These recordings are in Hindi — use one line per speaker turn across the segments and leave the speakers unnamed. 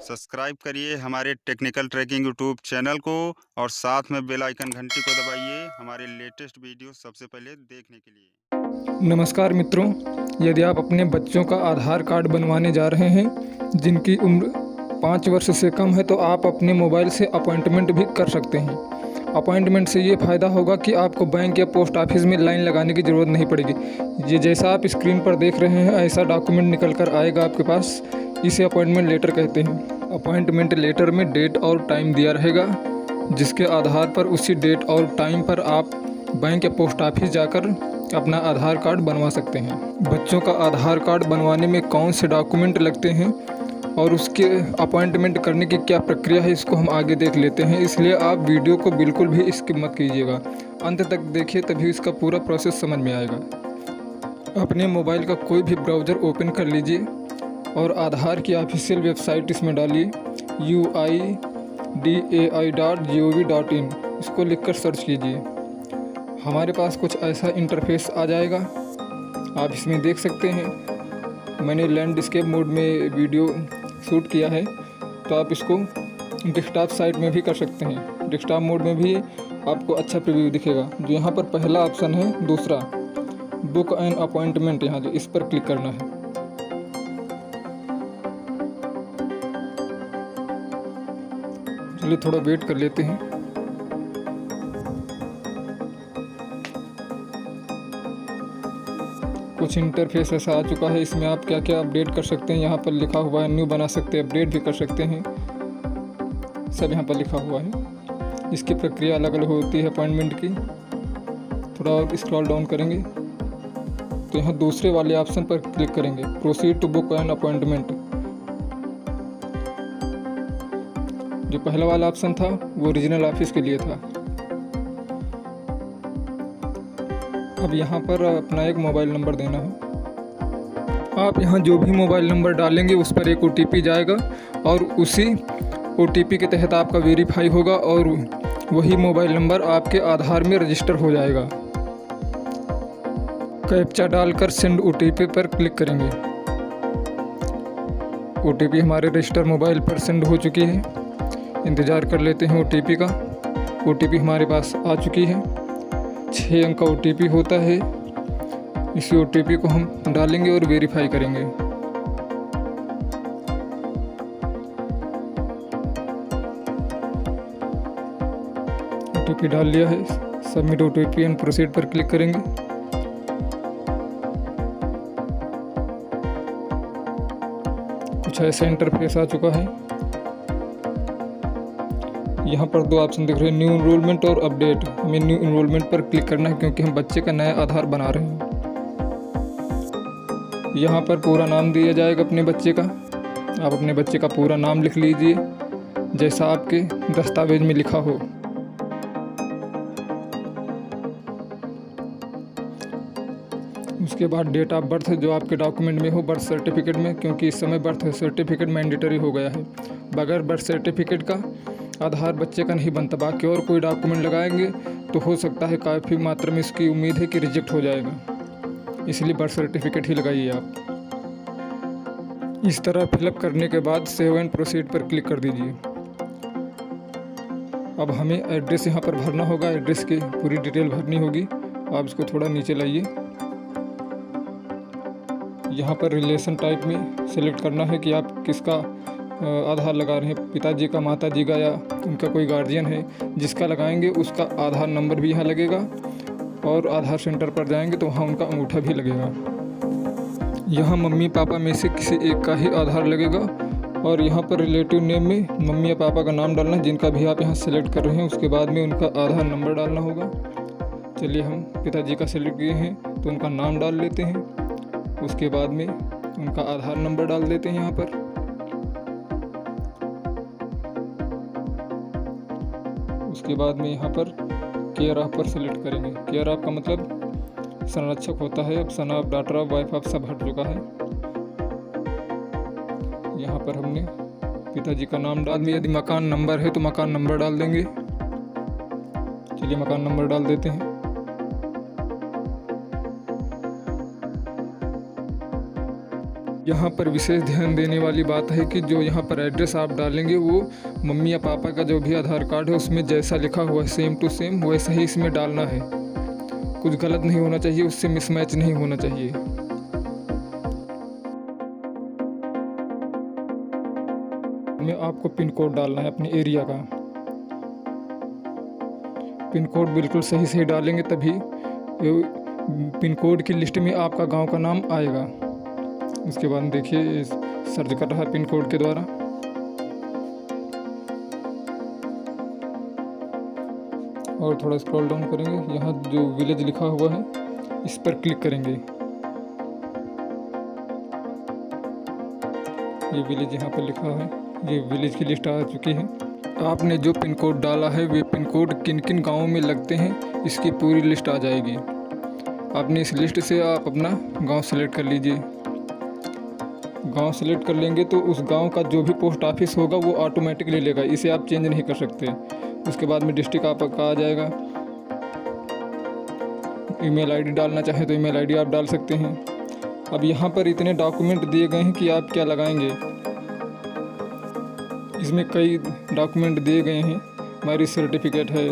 सब्सक्राइब करिए हमारे टेक्निकल ट्रैकिंग यूट्यूब चैनल को और साथ में बेल आइकन घंटी को दबाइए हमारे लेटेस्ट वीडियो सबसे पहले देखने के लिए।
नमस्कार मित्रों, यदि आप अपने बच्चों का आधार कार्ड बनवाने जा रहे हैं जिनकी उम्र 5 वर्ष से कम है तो आप अपने मोबाइल से अपॉइंटमेंट भी कर सकते हैं। अपॉइंटमेंट से ये फ़ायदा होगा कि आपको बैंक या पोस्ट ऑफिस में लाइन लगाने की ज़रूरत नहीं पड़ेगी। ये जैसा आप स्क्रीन पर देख रहे हैं ऐसा डॉक्यूमेंट निकल कर आएगा आपके पास। इसे अपॉइंटमेंट लेटर कहते हैं। अपॉइंटमेंट लेटर में डेट और टाइम दिया रहेगा जिसके आधार पर उसी डेट और टाइम पर आप बैंक या पोस्ट ऑफिस जाकर अपना आधार कार्ड बनवा सकते हैं। बच्चों का आधार कार्ड बनवाने में कौन से डॉक्यूमेंट लगते हैं और उसके अपॉइंटमेंट करने की क्या प्रक्रिया है इसको हम आगे देख लेते हैं, इसलिए आप वीडियो को बिल्कुल भी स्किप मत कीजिएगा, अंत तक देखिए तभी इसका पूरा प्रोसेस समझ में आएगा। अपने मोबाइल का कोई भी ब्राउज़र ओपन कर लीजिए और आधार की ऑफिशियल वेबसाइट इसमें डालिए uidai.gov.in। इसको लिखकर सर्च कीजिए। हमारे पास कुछ ऐसा इंटरफेस आ जाएगा। आप इसमें देख सकते हैं मैंने लैंडस्केप मोड में वीडियो शूट किया है, तो आप इसको डेस्कटॉप साइट में भी कर सकते हैं। डेस्कटॉप मोड में भी आपको अच्छा प्रीव्यू दिखेगा। जो यहाँ पर पहला ऑप्शन है, दूसरा बुक एन अपॉइंटमेंट, यहाँ जो इस पर क्लिक करना है। चलिए थोड़ा वेट कर लेते हैं। कुछ इंटरफेस ऐसा आ चुका है। इसमें आप क्या क्या अपडेट कर सकते हैं यहाँ पर लिखा हुआ है। न्यू बना सकते हैं, अपडेट भी कर सकते हैं, सब यहाँ पर लिखा हुआ है। इसकी प्रक्रिया अलग अलग होती है अपॉइंटमेंट की। थोड़ा और स्क्रॉल डाउन करेंगे तो यहाँ दूसरे वाले ऑप्शन पर क्लिक करेंगे, proceed to book an appointment. जो पहला वाला ऑप्शन था वो रीजनल ऑफिस के लिए था। अब यहाँ पर अपना एक मोबाइल नंबर देना है। आप यहाँ जो भी मोबाइल नंबर डालेंगे उस पर एक OTP जाएगा और उसी OTP के तहत आपका वेरीफाई होगा और वही मोबाइल नंबर आपके आधार में रजिस्टर हो जाएगा। कैप्चा डालकर सेंड OTP पर क्लिक करेंगे। OTP हमारे रजिस्टर मोबाइल पर सेंड हो चुकी है। इंतज़ार कर लेते हैं OTP का। OTP हमारे पास आ चुकी है। 6 अंक का OTP होता है। इसी OTP को हम डालेंगे और वेरीफाई करेंगे। OTP डाल लिया है। सबमिट OTP एंड प्रोसीड पर क्लिक करेंगे। कुछ ऐसा इंटरफेस आ चुका है। यहाँ पर 2 ऑप्शन दिख रहे हैं, न्यू इनरोलमेंट और अपडेट। हमें न्यू इनरोलमेंट पर क्लिक करना है क्योंकि हम बच्चे का नया आधार बना रहे हैं। यहाँ पर पूरा नाम दिया जाएगा अपने बच्चे का। आप अपने बच्चे का पूरा नाम लिख लीजिए जैसा आपके दस्तावेज में लिखा हो। उसके बाद डेट ऑफ बर्थ जो आपके डॉक्यूमेंट में हो, बर्थ सर्टिफिकेट में, क्योंकि इस समय बर्थ सर्टिफिकेट मैंडेटरी हो गया है। बगैर बर्थ सर्टिफिकेट का आधार बच्चे का नहीं बनता। बाकी और कोई डॉक्यूमेंट लगाएंगे तो हो सकता है काफ़ी मात्रा में इसकी उम्मीद है कि रिजेक्ट हो जाएगा, इसलिए बर्थ सर्टिफिकेट ही लगाइए आप। इस तरह फिलअप करने के बाद सेव एंड प्रोसीड पर क्लिक कर दीजिए। अब हमें एड्रेस यहाँ पर भरना होगा। एड्रेस की पूरी डिटेल भरनी होगी। आप इसको थोड़ा नीचे लाइए। यहाँ पर रिलेशन टाइप में सेलेक्ट करना है कि आप किसका आधार लगा रहे हैं, पिताजी का, माताजी का, या उनका कोई गार्जियन है। जिसका लगाएंगे उसका आधार नंबर भी यहाँ लगेगा और आधार सेंटर पर जाएंगे तो वहाँ उनका अंगूठा भी लगेगा। यहाँ मम्मी पापा में से किसी एक का ही आधार लगेगा और यहाँ पर रिलेटिव नेम में मम्मी या पापा का नाम डालना है जिनका भी आप यहाँ सेलेक्ट कर रहे हैं। उसके बाद में उनका आधार नंबर डालना होगा। चलिए हम पिताजी का सेलेक्ट किए हैं तो उनका नाम डाल लेते हैं। उसके बाद में उनका आधार नंबर डाल देते हैं यहाँ पर। उसके बाद में यहाँ पर केयर ऑफ पर सेलेक्ट करेंगे। केयर ऑफ का मतलब संरक्षक होता है। अब son of, daughter of, wife of सब हट चुका है। यहाँ पर हमने पिताजी का नाम डाल दिया। यदि मकान नंबर है तो मकान नंबर डाल देंगे। चलिए मकान नंबर डाल देते हैं। यहाँ पर विशेष ध्यान देने वाली बात है कि जो यहाँ पर एड्रेस आप डालेंगे वो मम्मी या पापा का जो भी आधार कार्ड है उसमें जैसा लिखा हुआ है सेम टू सेम वैसा ही इसमें डालना है। कुछ गलत नहीं होना चाहिए, उससे मिसमैच नहीं होना चाहिए। में आपको पिन कोड डालना है अपने एरिया का। पिन कोड बिल्कुल सही सही डालेंगे तभी पिन कोड की लिस्ट में आपका गांव का नाम आएगा। उसके बाद देखिए सर्च कर रहा है पिन कोड के द्वारा। और थोड़ा स्क्रॉल डाउन करेंगे, यहाँ जो विलेज लिखा हुआ है इस पर क्लिक करेंगे। ये विलेज यहाँ पर लिखा है, ये विलेज की लिस्ट आ चुकी है। आपने जो पिन कोड डाला है वे पिन कोड किन किन गाँवों में लगते हैं इसकी पूरी लिस्ट आ जाएगी। आपने इस लिस्ट से आप अपना गांव सेलेक्ट कर लीजिए। गांव सेलेक्ट कर लेंगे तो उस गांव का जो भी पोस्ट ऑफिस होगा वो ऑटोमेटिक ले लेगा, इसे आप चेंज नहीं कर सकते। उसके बाद में डिस्ट्रिक्ट आपका आ जाएगा। ईमेल आईडी डालना चाहे तो ईमेल आईडी आप डाल सकते हैं। अब यहाँ पर इतने डॉक्यूमेंट दिए गए हैं कि आप क्या लगाएंगे। इसमें कई डॉक्यूमेंट दिए गए हैं, मैरिज सर्टिफिकेट है,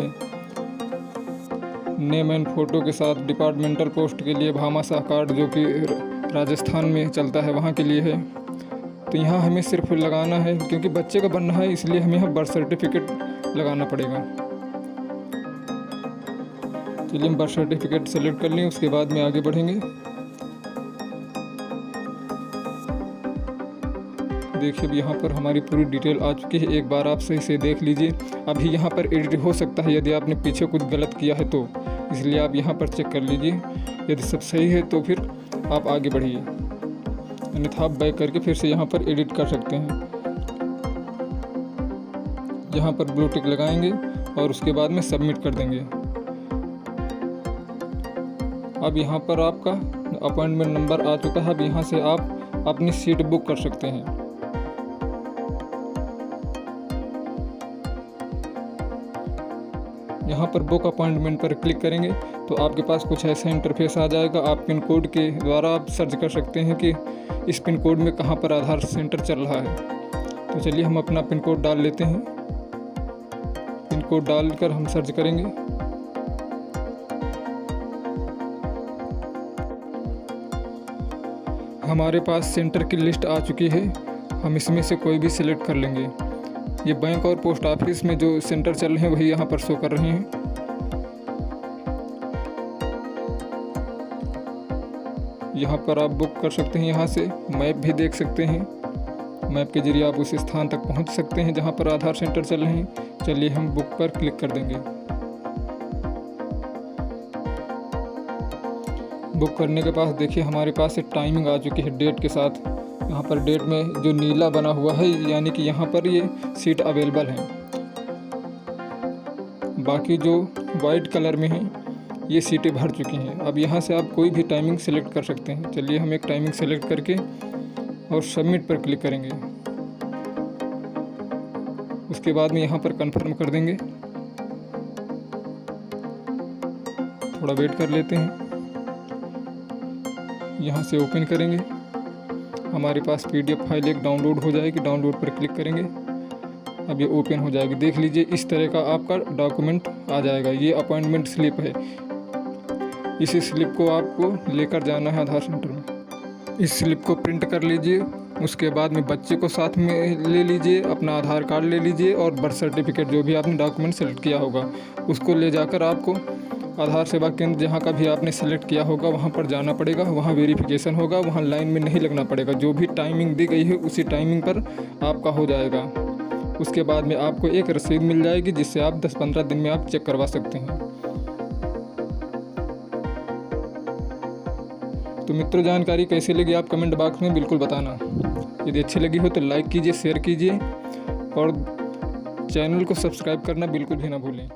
नेम एंड फ़ोटो के साथ डिपार्टमेंटल पोस्ट के लिए भामाशाह कार्ड जो कि राजस्थान में चलता है वहाँ के लिए है। तो यहाँ हमें सिर्फ लगाना है, क्योंकि बच्चे का बनना है इसलिए हमें यहाँ बर्थ सर्टिफिकेट लगाना पड़ेगा। चलिए हम बर्थ सर्टिफिकेट सेलेक्ट कर लें, उसके बाद में आगे बढ़ेंगे। देखिए अब यहाँ पर हमारी पूरी डिटेल आ चुकी है, एक बार आप सही से देख लीजिए। अभी यहाँ पर एडिट हो सकता है यदि आपने पीछे कुछ गलत किया है तो, इसलिए आप यहाँ पर चेक कर लीजिए। यदि सब सही है तो फिर आप आगे बढ़िए, अन्यथा आप बैक करके फिर से यहाँ पर एडिट कर सकते हैं। यहाँ पर ब्लू टिक लगाएंगे और उसके बाद में सबमिट कर देंगे। अब यहाँ पर आपका अपॉइंटमेंट नंबर आ चुका है। अब यहाँ से आप अपनी सीट बुक कर सकते हैं। यहाँ पर बुक अपॉइंटमेंट पर क्लिक करेंगे तो आपके पास कुछ ऐसा इंटरफेस आ जाएगा। आप पिन कोड के द्वारा आप सर्च कर सकते हैं कि इस पिन कोड में कहाँ पर आधार सेंटर चल रहा है। तो चलिए हम अपना पिन कोड डाल लेते हैं। पिन कोड डालकर हम सर्च करेंगे। हमारे पास सेंटर की लिस्ट आ चुकी है, हम इसमें से कोई भी सिलेक्ट कर लेंगे। ये बैंक और पोस्ट ऑफिस में जो सेंटर चल रहे हैं वही यहाँ पर शो कर रहे हैं। यहाँ पर आप बुक कर सकते हैं। यहाँ से मैप भी देख सकते हैं, मैप के जरिए आप उस स्थान तक पहुँच सकते हैं जहाँ पर आधार सेंटर चल रहे हैं। चलिए हम बुक पर क्लिक कर देंगे। बुक करने के बाद देखिए हमारे पास एक टाइमिंग आ चुकी है डेट के साथ। यहाँ पर डेट में जो नीला बना हुआ है यानी कि यहाँ पर ये सीट अवेलेबल है। बाकी जो वाइट कलर में है ये सीटें भर चुकी हैं। अब यहाँ से आप कोई भी टाइमिंग सेलेक्ट कर सकते हैं। चलिए हम एक टाइमिंग सेलेक्ट करके और सबमिट पर क्लिक करेंगे। उसके बाद में यहाँ पर कंफर्म कर देंगे। थोड़ा वेट कर लेते हैं। यहाँ से ओपन करेंगे, हमारे पास PDF फाइल एक डाउनलोड हो जाएगी। डाउनलोड पर क्लिक करेंगे, अब ये ओपन हो जाएगी। देख लीजिए इस तरह का आपका डॉक्यूमेंट आ जाएगा। ये अपॉइंटमेंट स्लिप है, इसी स्लिप को आपको लेकर जाना है आधार सेंटर में। इस स्लिप को प्रिंट कर लीजिए। उसके बाद में बच्चे को साथ में ले लीजिए, अपना आधार कार्ड ले लीजिए और बर्थ सर्टिफिकेट जो भी आपने डॉक्यूमेंट सेलेक्ट किया होगा उसको ले जाकर आपको आधार सेवा केंद्र जहाँ का भी आपने सेलेक्ट किया होगा वहाँ पर जाना पड़ेगा। वहाँ वेरिफिकेशन होगा, वहाँ लाइन में नहीं लगना पड़ेगा। जो भी टाइमिंग दी गई है उसी टाइमिंग पर आपका हो जाएगा। उसके बाद में आपको एक रसीद मिल जाएगी जिससे आप 10-15 दिन में आप चेक करवा सकते हैं। तो मित्रों, जानकारी कैसी लगी आप कमेंट बॉक्स में बिल्कुल बताना। यदि अच्छी लगी हो तो लाइक कीजिए, शेयर कीजिए और चैनल को सब्सक्राइब करना बिल्कुल भी ना भूलें।